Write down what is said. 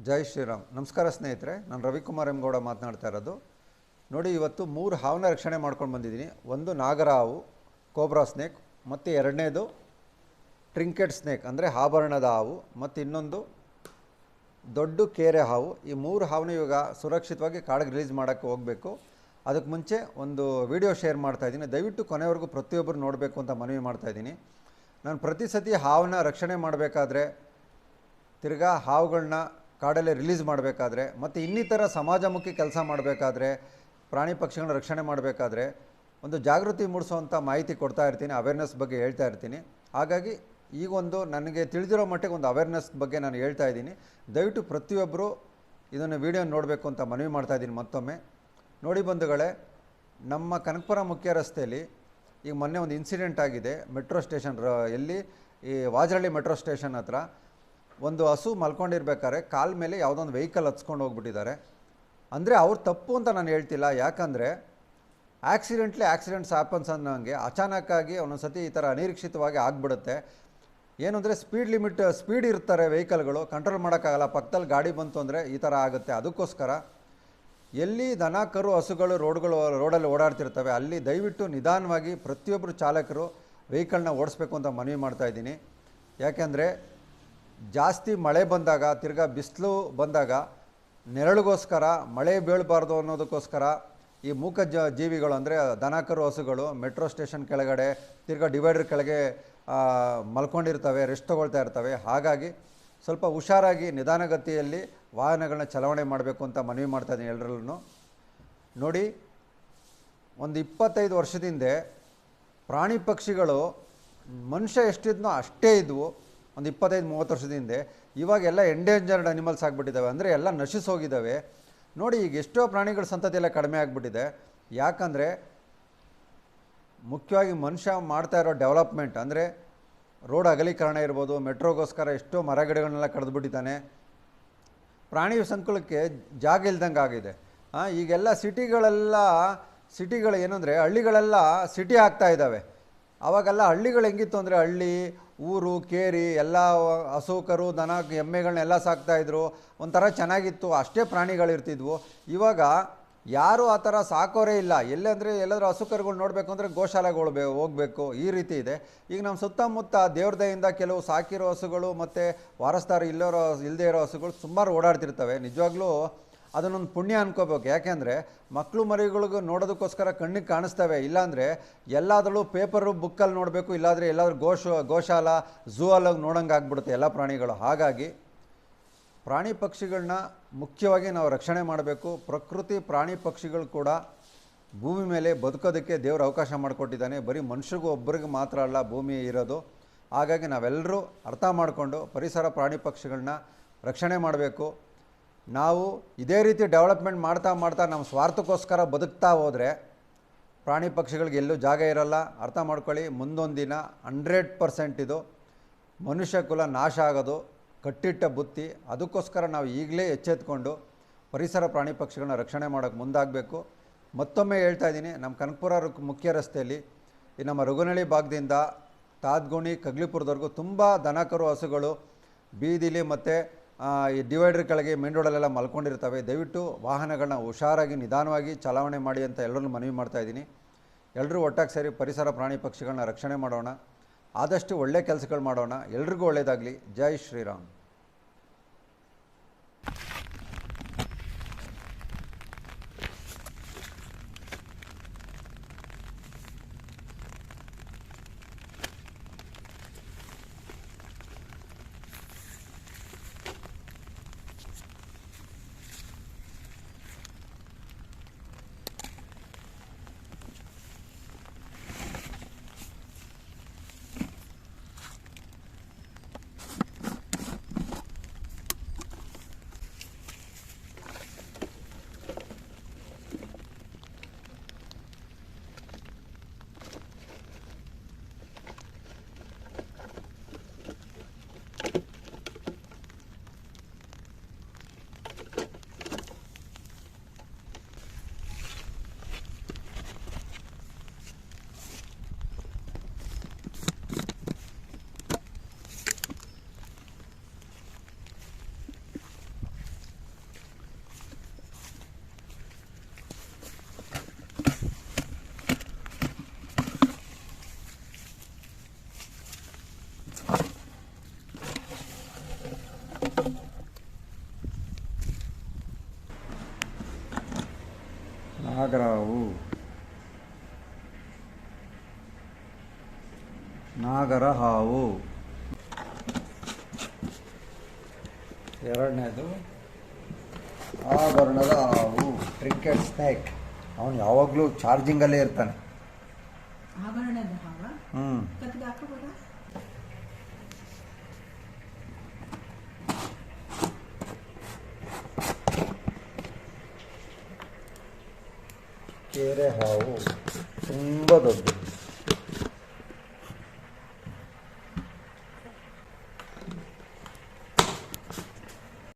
ಜೈ ಶ್ರೀರಾಮ್. ನಮಸ್ಕಾರ ಸ್ನೇಹಿತರೆ, ನಾನು ರವಿಕುಮಾರ್ ಎಂ ಗೌಡ ಮಾತನಾಡ್ತಾ ಇರೋದು. ನೋಡಿ, ಇವತ್ತು 3 ಹಾವನ್ನ ರಕ್ಷಣೆ ಮಾಡ್ಕೊಂಡು ಬಂದಿದ್ದೀನಿ. ಒಂದು ನಾಗರ ಹಾವು, ಕೋಬ್ರಾ ಸ್ನೇಕ್, ಮತ್ತು ಎರಡನೇದು ಟ್ರಿಂಕೆಟ್ ಸ್ನೇಕ್ ಅಂದರೆ ಆಭರಣದ ಹಾವು, ಮತ್ತು ಇನ್ನೊಂದು ದೊಡ್ಡ ಕೇರೆ ಹಾವು. ಈ 3 ಹಾವನ್ನ ಇವಾಗ ಸುರಕ್ಷಿತವಾಗಿ ಕಾಡಿಗೆ ರಿಲೀಸ್ ಮಾಡೋಕ್ಕೆ ಹೋಗಬೇಕು. ಅದಕ್ಕೆ ಮುಂಚೆ ಒಂದು ವಿಡಿಯೋ ಶೇರ್ ಮಾಡ್ತಾಯಿದ್ದೀನಿ. ದಯವಿಟ್ಟು ಕೊನೆವರೆಗೂ ಪ್ರತಿಯೊಬ್ಬರು ನೋಡಬೇಕು ಅಂತ ಮನವಿ ಮಾಡ್ತಾಯಿದ್ದೀನಿ. ನಾನು ಪ್ರತಿ ಸತಿ ಹಾವನ್ನ ರಕ್ಷಣೆ ಮಾಡಬೇಕಾದ್ರೆ, ತಿರ್ಗಾ ಹಾವುಗಳನ್ನ ಕಾಡಲ್ಲಿ ರಿಲೀಸ್ ಮಾಡಬೇಕಾದ್ರೆ, ಮತ್ತು ಇನ್ನಿತರ ಸಮಾಜಮುಖಿ ಕೆಲಸ ಮಾಡಬೇಕಾದ್ರೆ, ಪ್ರಾಣಿ ಪಕ್ಷಿಗಳನ್ನ ರಕ್ಷಣೆ ಮಾಡಬೇಕಾದ್ರೆ ಒಂದು ಜಾಗೃತಿ ಮೂಡಿಸುವಂಥ ಮಾಹಿತಿ ಕೊಡ್ತಾ ಇರ್ತೀನಿ, ಅವೇರ್ನೆಸ್ ಬಗ್ಗೆ ಹೇಳ್ತಾ ಇರ್ತೀನಿ. ಹಾಗಾಗಿ ಈಗೊಂದು ನನಗೆ ತಿಳಿದಿರೋ ಮಟ್ಟಿಗೆ ಒಂದು ಅವೇರ್ನೆಸ್ ಬಗ್ಗೆ ನಾನು ಹೇಳ್ತಾ ಇದ್ದೀನಿ. ದಯವಿಟ್ಟು ಪ್ರತಿಯೊಬ್ಬರು ಇದನ್ನು ವಿಡಿಯೋ ನೋಡಬೇಕು ಅಂತ ಮನವಿ ಮಾಡ್ತಾಯಿದ್ದೀನಿ. ಮತ್ತೊಮ್ಮೆ ನೋಡಿ ಬಂಧುಗಳೇ, ನಮ್ಮ ಕನಕಪುರ ಮುಖ್ಯ ರಸ್ತೆಯಲ್ಲಿ ಈಗ ಮೊನ್ನೆ ಒಂದು ಇನ್ಸಿಡೆಂಟ್ ಆಗಿದೆ. ಮೆಟ್ರೋ ಸ್ಟೇಷನ್ ಎಲ್ಲಿ ಈ ವಾಜರಳ್ಳಿ ಮೆಟ್ರೋ ಸ್ಟೇಷನ್ ಹತ್ರ ಒಂದು ಹಸು ಮಲ್ಕೊಂಡಿರ್ಬೇಕಾದ್ರೆ ಕಾಲ ಮೇಲೆ ಯಾವುದೋ ಒಂದು ವೆಹಿಕಲ್ ಹತ್ಸ್ಕೊಂಡು ಹೋಗ್ಬಿಟ್ಟಿದ್ದಾರೆ. ಅಂದರೆ ಅವ್ರು ತಪ್ಪು ಅಂತ ನಾನು ಹೇಳ್ತಿಲ್ಲ, ಯಾಕಂದರೆ ಆಕ್ಸಿಡೆಂಟ್ಸ್ ಹ್ಯಾಪನ್ಸ್ ಅನ್ನೋಂಗೆ ಅಚಾನಕ್ಕಾಗಿ ಒಂದೊಂದು ಸತಿ ಈ ಥರ ಅನಿರೀಕ್ಷಿತವಾಗಿ ಆಗಿಬಿಡುತ್ತೆ. ಏನು ಅಂದರೆ ಸ್ಪೀಡ್ ಇರ್ತಾರೆ ವೆಹಿಕಲ್ಗಳು, ಕಂಟ್ರೋಲ್ ಮಾಡೋಕ್ಕಾಗಲ್ಲ. ಪಕ್ಕದಲ್ಲಿ ಗಾಡಿ ಬಂತು ಅಂದರೆ ಈ ಥರ ಆಗುತ್ತೆ. ಅದಕ್ಕೋಸ್ಕರ ಎಲ್ಲಿ ದನ ಕರು ಹಸುಗಳು ರೋಡಲ್ಲಿ ಓಡಾಡ್ತಿರ್ತವೆ ಅಲ್ಲಿ ದಯವಿಟ್ಟು ನಿಧಾನವಾಗಿ ಪ್ರತಿಯೊಬ್ಬರು ಚಾಲಕರು ವೆಹಿಕಲ್ನ ಓಡಿಸ್ಬೇಕು ಅಂತ ಮನವಿ ಮಾಡ್ತಾಯಿದ್ದೀನಿ. ಯಾಕೆಂದರೆ ಜಾಸ್ತಿ ಮಳೆ ಬಂದಾಗ, ತಿರ್ಗಾ ಬಿಸಿಲು ಬಂದಾಗ ನೆರಳಿಗೋಸ್ಕರ, ಮಳೆ ಬೀಳಬಾರ್ದು ಅನ್ನೋದಕ್ಕೋಸ್ಕರ ಈ ಮೂಕ ಜೀವಿಗಳು ಅಂದರೆ ದನಕರು ಹಸುಗಳು ಮೆಟ್ರೋ ಸ್ಟೇಷನ್ ಕೆಳಗಡೆ, ತಿರ್ಗಾ ಡಿವೈಡರ್ ಕೆಳಗೆ ಮಲ್ಕೊಂಡಿರ್ತವೆ, ರೆಸ್ಟ್ ತೊಗೊಳ್ತಾ ಇರ್ತವೆ. ಹಾಗಾಗಿ ಸ್ವಲ್ಪ ಹುಷಾರಾಗಿ ನಿಧಾನಗತಿಯಲ್ಲಿ ವಾಹನಗಳನ್ನ ಚಲಾವಣೆ ಮಾಡಬೇಕು ಅಂತ ಮನವಿ ಮಾಡ್ತಾಯಿದ್ದೀನಿ ಎಲ್ಲರಲ್ಲೂ. ನೋಡಿ, ಒಂದು 25 ವರ್ಷದಿಂದ ಪ್ರಾಣಿ ಪಕ್ಷಿಗಳು ಮನುಷ್ಯ ಎಷ್ಟಿದ್ನೋ ಅಷ್ಟೇ ಇದ್ವು. ಒಂದು 25-30 ವರ್ಷದಿಂದ ಇವಾಗೆಲ್ಲ ಎಂಡೇಂಜರ್ಡ್ ಅನಿಮಲ್ಸ್ ಆಗಿಬಿಟ್ಟಿದ್ದಾವೆ, ಅಂದರೆ ಎಲ್ಲ ನಶಿಸೋಗಿದ್ದಾವೆ. ನೋಡಿ, ಈಗ ಎಷ್ಟೋ ಪ್ರಾಣಿಗಳ ಸಂತತಿ ಎಲ್ಲ ಕಡಿಮೆ ಆಗಿಬಿಟ್ಟಿದೆ. ಯಾಕಂದರೆ ಮುಖ್ಯವಾಗಿ ಮನುಷ್ಯ ಮಾಡ್ತಾ ಇರೋ ಡೆವಲಪ್ಮೆಂಟ್, ಅಂದರೆ ರೋಡ್ ಅಗಲೀಕರಣ ಇರ್ಬೋದು, ಮೆಟ್ರೋಗೋಸ್ಕರ ಎಷ್ಟೋ ಮರಗಿಡಗಳನ್ನೆಲ್ಲ ಕಡಿದ್ಬಿಟ್ಟಿದ್ದಾನೆ. ಪ್ರಾಣಿ ಸಂಕುಲಕ್ಕೆ ಜಾಗ ಇಲ್ದಂಗೆ ಆಗಿದೆ. ಈಗೆಲ್ಲ ಸಿಟಿಗಳು ಏನಂದರೆ ಹಳ್ಳಿಗಳೆಲ್ಲ ಸಿಟಿ ಆಗ್ತಾ ಇದ್ದಾವೆ. ಆವಾಗೆಲ್ಲ ಹಳ್ಳಿಗಳು ಹೆಂಗಿತ್ತು ಅಂದರೆ ಹಳ್ಳಿ, ಊರು, ಕೇರಿ ಎಲ್ಲ ಹಸು ಕರು ದನ ಎಮ್ಮೆಗಳನ್ನೆಲ್ಲ ಸಾಕ್ತಾಯಿದ್ರು. ಒಂಥರ ಚೆನ್ನಾಗಿತ್ತು, ಅಷ್ಟೇ ಪ್ರಾಣಿಗಳಿರ್ತಿದ್ವು. ಇವಾಗ ಯಾರೂ ಆ ಥರ ಸಾಕೋರೇ ಇಲ್ಲ. ಎಲ್ಲಾದರೂ ಹಸು ಕರುಗಳು ನೋಡಬೇಕು ಅಂದರೆ ಗೋಶಾಲೆಗಳು ಹೋಗಬೇಕು, ಈ ರೀತಿ ಇದೆ. ಈಗ ನಮ್ಮ ಸುತ್ತಮುತ್ತ ದೇವ್ರ ದಯೆಯಿಂದ ಕೆಲವು ಸಾಕಿರೋ ಹಸುಗಳು ಮತ್ತು ವಾರಸ್ದಾರ ಇಲ್ಲದೇ ಇರೋ ಹಸುಗಳು ಸುಮಾರು ಓಡಾಡ್ತಿರ್ತವೆ. ನಿಜವಾಗ್ಲೂ ಅದನ್ನೊಂದು ಪುಣ್ಯ ಅನ್ಕೋಬೇಕು. ಯಾಕೆಂದರೆ ಮಕ್ಕಳು ಮರಿಗಳಿಗೂ ನೋಡೋದಕ್ಕೋಸ್ಕರ ಕಣ್ಣಿಗೆ ಕಾಣಿಸ್ತವೆ. ಇಲ್ಲಾಂದರೆ ಎಲ್ಲಾದರೂ ಪೇಪರು ಬುಕ್ಕಲ್ಲಿ ನೋಡಬೇಕು, ಇಲ್ಲಾಂದರೆ ಎಲ್ಲಾದರೂ ಗೋಶಾಲ ಝೂ ಅಲ್ಲೋಗಿ ನೋಡೋಂಗೆ ಆಗ್ಬಿಡುತ್ತೆ ಎಲ್ಲ ಪ್ರಾಣಿಗಳು. ಹಾಗಾಗಿ ಪ್ರಾಣಿ ಪಕ್ಷಿಗಳನ್ನ ಮುಖ್ಯವಾಗಿ ನಾವು ರಕ್ಷಣೆ ಮಾಡಬೇಕು. ಪ್ರಕೃತಿ ಪ್ರಾಣಿ ಪಕ್ಷಿಗಳು ಕೂಡ ಭೂಮಿ ಮೇಲೆ ಬದುಕೋದಕ್ಕೆ ದೇವರು ಅವಕಾಶ ಮಾಡಿಕೊಟ್ಟಿದ್ದಾನೆ. ಬರೀ ಮನುಷ್ಯರಿಗೂ ಒಬ್ಬರಿಗೆ ಮಾತ್ರ ಅಲ್ಲ ಭೂಮಿ ಇರೋದು. ಹಾಗಾಗಿ ನಾವೆಲ್ಲರೂ ಅರ್ಥ ಮಾಡಿಕೊಂಡು ಪರಿಸರ ಪ್ರಾಣಿ ಪಕ್ಷಿಗಳನ್ನ ರಕ್ಷಣೆ ಮಾಡಬೇಕು. ನಾವು ಇದೇ ರೀತಿ ಡೆವಲಪ್ಮೆಂಟ್ ಮಾಡ್ತಾ ನಮ್ಮ ಸ್ವಾರ್ಥಕ್ಕೋಸ್ಕರ ಬದುಕ್ತಾ ಹೋದರೆ ಪ್ರಾಣಿ ಪಕ್ಷಿಗಳಿಗೆ ಎಲ್ಲೂ ಜಾಗ ಇರಲ್ಲ. ಅರ್ಥ ಮಾಡ್ಕೊಳ್ಳಿ, ಮುಂದೊಂದು ದಿನ 100% ಇದು ಮನುಷ್ಯ ಕುಲ ನಾಶ ಆಗೋದು ಕಟ್ಟಿಟ್ಟ ಬುತ್ತಿ. ಅದಕ್ಕೋಸ್ಕರ ನಾವು ಈಗಲೇ ಎಚ್ಚೆತ್ಕೊಂಡು ಪರಿಸರ ಪ್ರಾಣಿ ಪಕ್ಷಿಗಳನ್ನ ರಕ್ಷಣೆ ಮಾಡೋಕ್ಕೆ ಮುಂದಾಗಬೇಕು. ಮತ್ತೊಮ್ಮೆ ಹೇಳ್ತಾ ಇದ್ದೀನಿ, ನಮ್ಮ ಕನಕಪುರ ಮುಖ್ಯ ರಸ್ತೆಯಲ್ಲಿ ಈ ನಮ್ಮ ರಘುನಳ್ಳಿ ಭಾಗದಿಂದ ತಾದ್ಗುಣಿ ಕಗ್ಲಿಪುರದವರೆಗೂ ತುಂಬ ದನಕರು ಹಸುಗಳು ಬೀದಿಲಿ ಮತ್ತು ಈ ಡಿವೈಡರ್ ಕೆಳಗೆ ಮೇನ್ ರೋಡಲ್ಲೆಲ್ಲ ಮಲ್ಕೊಂಡಿರ್ತವೆ. ದಯವಿಟ್ಟು ವಾಹನಗಳನ್ನ ಹುಷಾರಾಗಿ ನಿಧಾನವಾಗಿ ಚಲಾವಣೆ ಮಾಡಿ ಅಂತ ಎಲ್ಲರನ್ನೂ ಮನವಿ ಮಾಡ್ತಾಯಿದ್ದೀನಿ. ಎಲ್ಲರೂ ಒಟ್ಟಾಗಿ ಸೇರಿ ಪರಿಸರ ಪ್ರಾಣಿ ಪಕ್ಷಿಗಳನ್ನ ರಕ್ಷಣೆ ಮಾಡೋಣ. ಆದಷ್ಟು ಒಳ್ಳೆ ಕೆಲಸಗಳು ಮಾಡೋಣ. ಎಲ್ರಿಗೂ ಒಳ್ಳೆಯದಾಗಲಿ. ಜೈ ಶ್ರೀರಾಮ್. ನಾಗರಹಾವು, ನಾಗರಹಾವು. ಎರಡನೇದು ಆಭರಣದ ಹಾವು, ಟ್ರಿಂಕೆಟ್ ಸ್ನೇಕ್. ಅವನು ಯಾವಾಗಲೂ ಚಾರ್ಜಿಂಗಲ್ಲೇ ಇರ್ತಾನೆ. ಆಭರಣದ ಹಾವ ಹ್ಞೂ. ಕತ್ತಿಗೆ ಹಾಕೋಬೋದಾ? ಕೆರೆ ಹಾವು ತುಂಬ ದೊಡ್ಡದು.